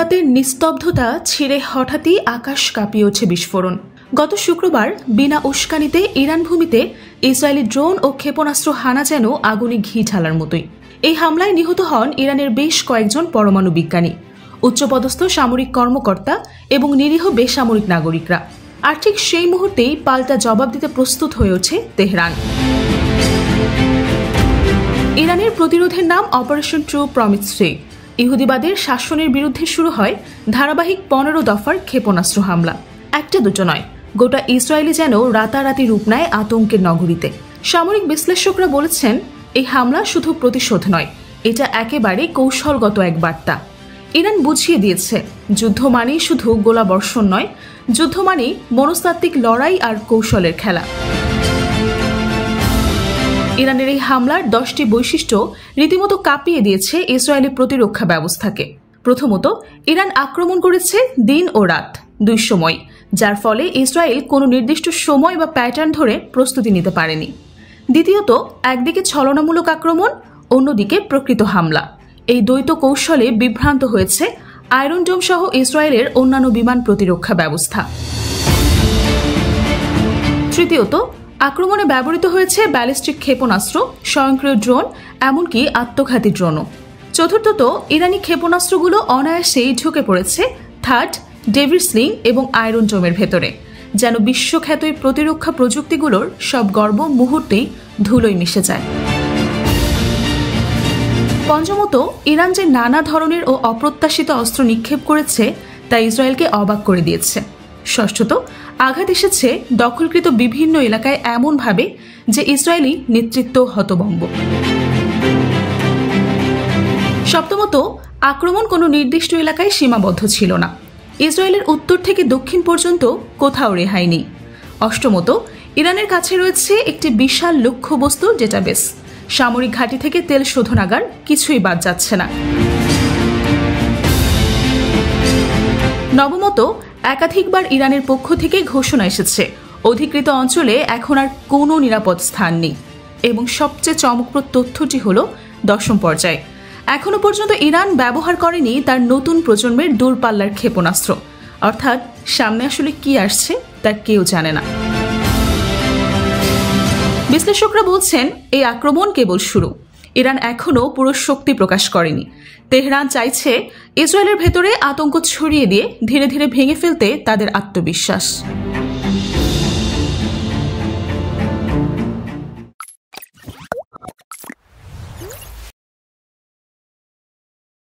রাতের নিস্তব্ধতা ছিঁড়ে হঠাৎই আকাশ কাঁপিয়ে ওঠে বিস্ফোরণ। গত শুক্রবার বিনা উস্কানিতে ইরান ভূমিতে ইসরায়েলি ড্রোন ও ক্ষেপণাস্ত্র হানা যেন আগুনে ঘি ঢালার মতোই। এই হামলায় নিহত হন ইরানের বেশ কয়েকজন পরমাণু বিজ্ঞানী, উচ্চপদস্থ সামরিক কর্মকর্তা এবং নিরীহ বেসামরিক নাগরিকরা। আর ঠিক সেই মুহূর্তেই পাল্টা জবাব দিতে প্রস্তুত হয়ে ওঠে তেহরান। ইরানের প্রতিরোধের নাম অপারেশন ট্রু প্রমিস 3। ইহুদিবাদের শাসনের বিরুদ্ধে শুরু হয় ধারাবাহিক 15 দফার ক্ষেপণাস্ত্র হামলা। একটা দুটো নয়, গোটা ইসরায়েলি যেন রাতারাতি রূপ নেয় আতঙ্কের নগরীতে। সামরিক বিশ্লেষকরা বলেছেন, এই হামলা শুধু প্রতিশোধ নয়, এটা একেবারে কৌশলগত এক বার্তা। ইরান বুঝিয়ে দিয়েছে, যুদ্ধ মানেই শুধু গোলা বর্ষণ নয়, যুদ্ধ মানেই মনস্তাত্ত্বিক লড়াই আর কৌশলের খেলা। ইরানের এই হামলার 10টি বৈশিষ্ট্য রীতিমতো কাঁপিয়ে দিয়েছে ইসরায়েলি প্রতিরক্ষা ব্যবস্থাকে। প্রথমত, ইরান আক্রমণ করেছে দিন ও রাত দুই সময়, যার ফলে ইসরায়েল কোনো নির্দিষ্ট সময় বা প্যাটার্ন ধরে প্রস্তুতি নিতে পারেনি। দ্বিতীয়ত, একদিকে ছলনামূলক আক্রমণ, অন্যদিকে প্রকৃত হামলা। এই দ্বৈত কৌশলে বিভ্রান্ত হয়েছে আয়রন ডোম সহ ইসরায়েলের অন্যান্য বিমান প্রতিরক্ষা ব্যবস্থা। তৃতীয়ত, আক্রমণে ব্যবহৃত হয়েছে ব্যালিস্টিক ক্ষেপণাস্ত্র, স্বয়ংক্রিয় ড্রোন, এমনকি আত্মঘাতী ড্রোনও। চতুর্থত, ইরানি ক্ষেপণাস্ত্রগুলো অনায়াসেই ঢুকে পড়েছে থার্ড, ডেভিড স্লিং এবং আয়রন ডোমের ভেতরে, যেন বিশ্বখ্যাত এই প্রতিরক্ষা প্রযুক্তিগুলোর সব গর্ব মুহূর্তেই ধুলোয় মিশে যায়। পঞ্চমত, ইরান যে নানা ধরনের ও অপ্রত্যাশিত অস্ত্র নিক্ষেপ করেছে তা ইসরায়েলকে অবাক করে দিয়েছে। ষষ্ঠত, আঘাত এসেছে দখলকৃত বিভিন্ন এলাকায় এমনভাবে যে ইসরায়েলি নেতৃত্ব হতভম্ব। সপ্তমত, আক্রমণ কোনো নির্দিষ্ট এলাকায় সীমাবদ্ধ ছিল না। ইসরায়েলের উত্তর থেকে দক্ষিণ পর্যন্ত কোথাও রেহাই নেই। অষ্টমত, ইরানের কাছে রয়েছে একটি বিশাল লক্ষ্যবস্তু ডেটাবেস। সামরিক ঘাঁটি থেকে তেল শোধনাগার, কিছুই বাদ যাচ্ছে না। নবমত, একাধিকবার ইরানের পক্ষ থেকে ঘোষণা এসেছে অধিকৃত অঞ্চলে এখন আর কোনো নিরাপদ স্থান নেই। এবং সবচেয়ে চমকপ্রদ তথ্যটি হল 10ম পর্যায়ে এখনো পর্যন্ত ইরান ব্যবহার করেনি তার নতুন প্রজন্মের দূরপাল্লার ক্ষেপণাস্ত্র। অর্থাৎ সামনে আসলে কি আসছে তা কেউ জানে না। বিশ্লেষকরা বলছেন, এই আক্রমণ কেবল শুরু। ইরান এখনও পুরো শক্তি প্রকাশ করেনি। তেহরান চাইছে ইসরায়েলের ভেতরে আতঙ্ক ছড়িয়ে দিয়ে ধীরে ধীরে ভেঙে ফেলতে তাদের আত্মবিশ্বাস।